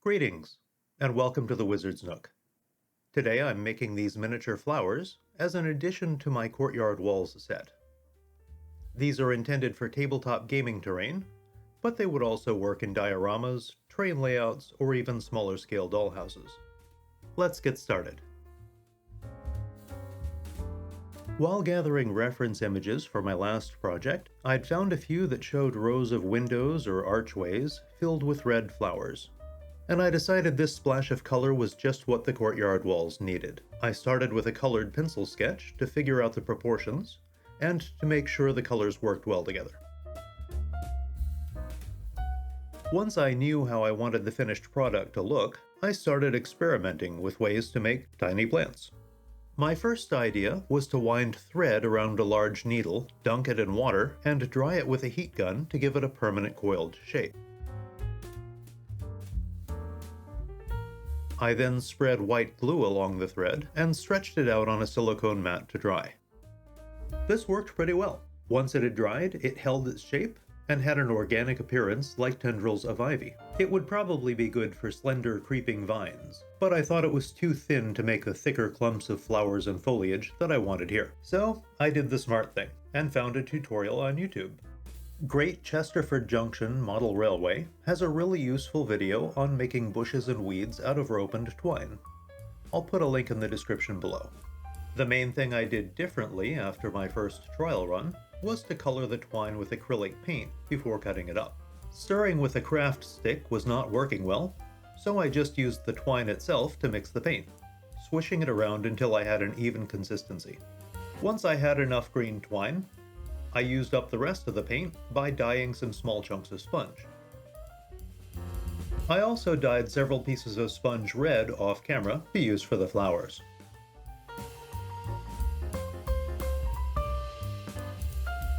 Greetings, and welcome to the Wizard's Nook. Today I'm making these miniature flowers as an addition to my Courtyard Walls set. These are intended for tabletop gaming terrain, but they would also work in dioramas, train layouts, or even smaller scale dollhouses. Let's get started. While gathering reference images for my last project, I'd found a few that showed rows of windows or archways filled with red flowers, and I decided this splash of color was just what the courtyard walls needed. I started with a colored pencil sketch to figure out the proportions, and to make sure the colors worked well together. Once I knew how I wanted the finished product to look, I started experimenting with ways to make tiny plants. My first idea was to wind thread around a large needle, dunk it in water, and dry it with a heat gun to give it a permanent coiled shape. I then spread white glue along the thread and stretched it out on a silicone mat to dry. This worked pretty well. Once it had dried, it held its shape and had an organic appearance like tendrils of ivy. It would probably be good for slender, creeping vines, but I thought it was too thin to make the thicker clumps of flowers and foliage that I wanted here. So I did the smart thing and found a tutorial on YouTube. Great Chesterford Junction Model Railway has a really useful video on making bushes and weeds out of rope and twine. I'll put a link in the description below. The main thing I did differently after my first trial run was to color the twine with acrylic paint before cutting it up. Stirring with a craft stick was not working well, so I just used the twine itself to mix the paint, swishing it around until I had an even consistency. Once I had enough green twine, I used up the rest of the paint by dyeing some small chunks of sponge. I also dyed several pieces of sponge red off camera to use for the flowers.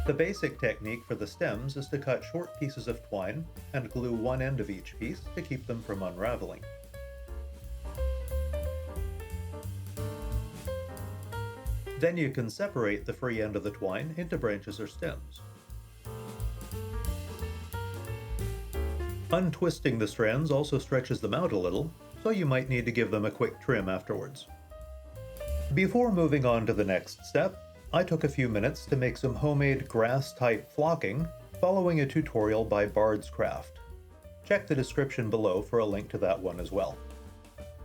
The basic technique for the stems is to cut short pieces of twine and glue one end of each piece to keep them from unraveling. Then you can separate the free end of the twine into branches or stems. Untwisting the strands also stretches them out a little, so you might need to give them a quick trim afterwards. Before moving on to the next step, I took a few minutes to make some homemade grass-type flocking, following a tutorial by Bard's Craft. Check the description below for a link to that one as well.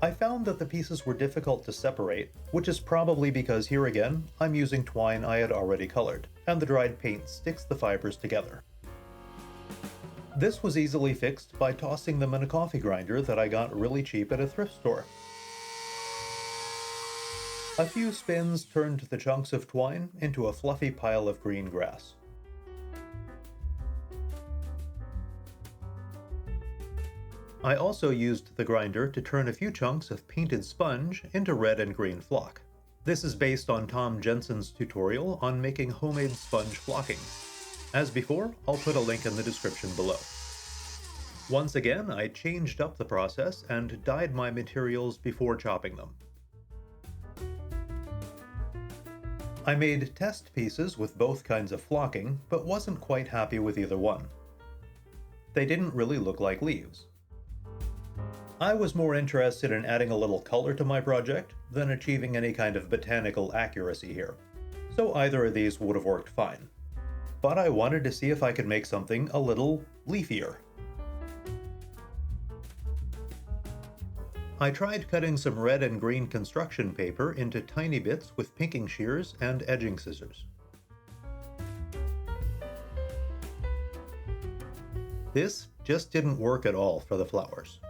I found that the pieces were difficult to separate, which is probably because here again, I'm using twine I had already colored, and the dried paint sticks the fibers together. This was easily fixed by tossing them in a coffee grinder that I got really cheap at a thrift store. A few spins turned the chunks of twine into a fluffy pile of green grass. I also used the grinder to turn a few chunks of painted sponge into red and green flock. This is based on Tom Jensen's tutorial on making homemade sponge flocking. As before, I'll put a link in the description below. Once again, I changed up the process and dyed my materials before chopping them. I made test pieces with both kinds of flocking, but wasn't quite happy with either one. They didn't really look like leaves. I was more interested in adding a little color to my project than achieving any kind of botanical accuracy here, so either of these would have worked fine. But I wanted to see if I could make something a little leafier. I tried cutting some red and green construction paper into tiny bits with pinking shears and edging scissors. This just didn't work at all for the flowers.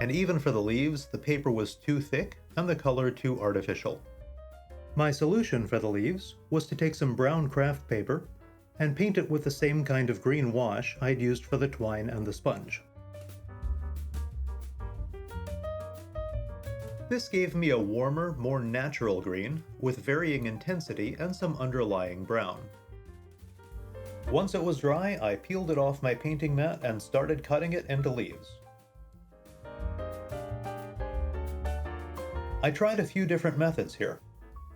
And even for the leaves, the paper was too thick and the color too artificial. My solution for the leaves was to take some brown craft paper and paint it with the same kind of green wash I'd used for the twine and the sponge. This gave me a warmer, more natural green with varying intensity and some underlying brown. Once it was dry, I peeled it off my painting mat and started cutting it into leaves. I tried a few different methods here.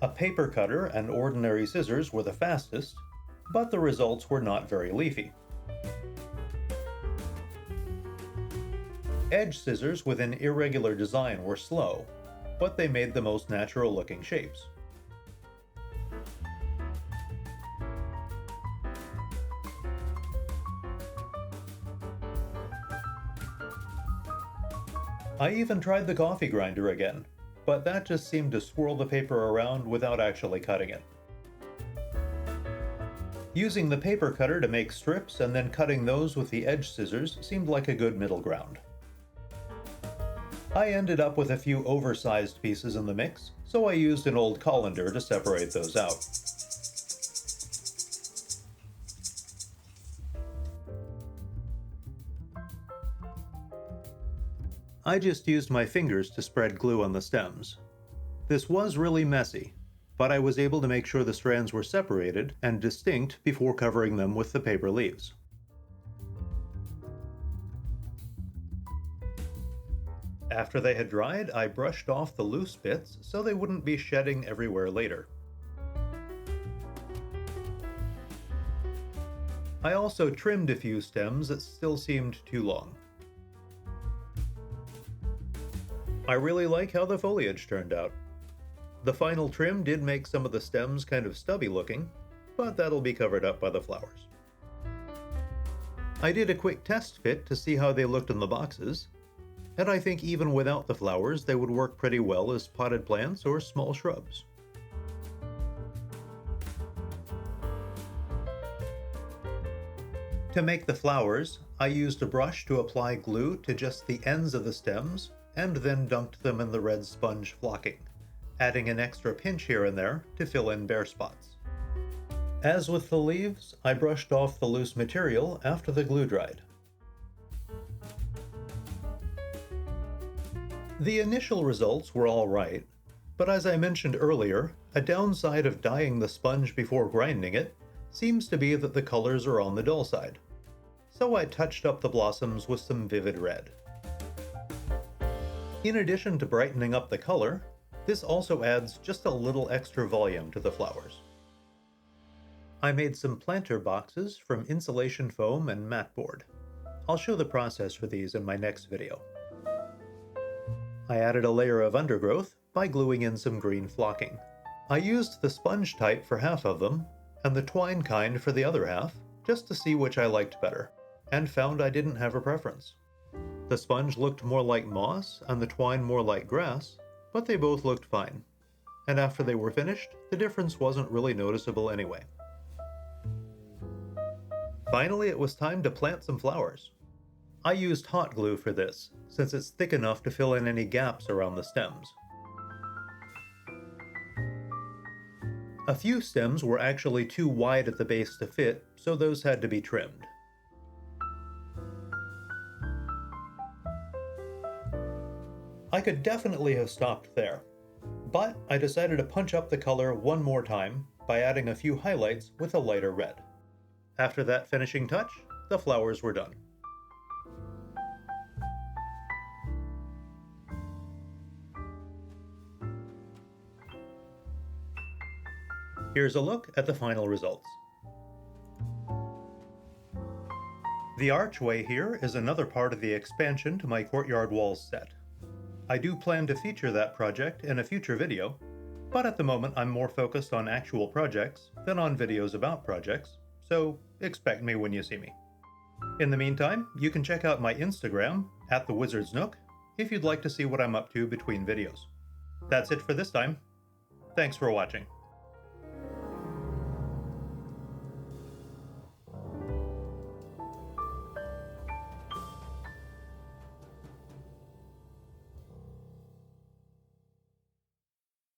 A paper cutter and ordinary scissors were the fastest, but the results were not very leafy. Edge scissors with an irregular design were slow, but they made the most natural looking shapes. I even tried the coffee grinder again, but that just seemed to swirl the paper around without actually cutting it. Using the paper cutter to make strips and then cutting those with the edge scissors seemed like a good middle ground. I ended up with a few oversized pieces in the mix, so I used an old colander to separate those out. I just used my fingers to spread glue on the stems. This was really messy, but I was able to make sure the strands were separated and distinct before covering them with the paper leaves. After they had dried, I brushed off the loose bits so they wouldn't be shedding everywhere later. I also trimmed a few stems that still seemed too long. I really like how the foliage turned out. The final trim did make some of the stems kind of stubby looking, but that'll be covered up by the flowers. I did a quick test fit to see how they looked in the boxes, and I think even without the flowers they would work pretty well as potted plants or small shrubs. To make the flowers, I used a brush to apply glue to just the ends of the stems and then dunked them in the red sponge flocking, adding an extra pinch here and there to fill in bare spots. As with the leaves, I brushed off the loose material after the glue dried. The initial results were all right, but as I mentioned earlier, a downside of dyeing the sponge before grinding it seems to be that the colors are on the dull side. So I touched up the blossoms with some vivid red. In addition to brightening up the color, this also adds just a little extra volume to the flowers. I made some planter boxes from insulation foam and mat board. I'll show the process for these in my next video. I added a layer of undergrowth by gluing in some green flocking. I used the sponge type for half of them, and the twine kind for the other half, just to see which I liked better, and found I didn't have a preference. The sponge looked more like moss and the twine more like grass, but they both looked fine. And after they were finished, the difference wasn't really noticeable anyway. Finally, it was time to plant some flowers. I used hot glue for this, since it's thick enough to fill in any gaps around the stems. A few stems were actually too wide at the base to fit, so those had to be trimmed. I could definitely have stopped there, but I decided to punch up the color one more time by adding a few highlights with a lighter red. After that finishing touch, the flowers were done. Here's a look at the final results. The archway here is another part of the expansion to my courtyard walls set. I do plan to feature that project in a future video, but at the moment I'm more focused on actual projects than on videos about projects, so expect me when you see me. In the meantime, you can check out my Instagram, @thewizardsnook, if you'd like to see what I'm up to between videos. That's it for this time. Thanks for watching.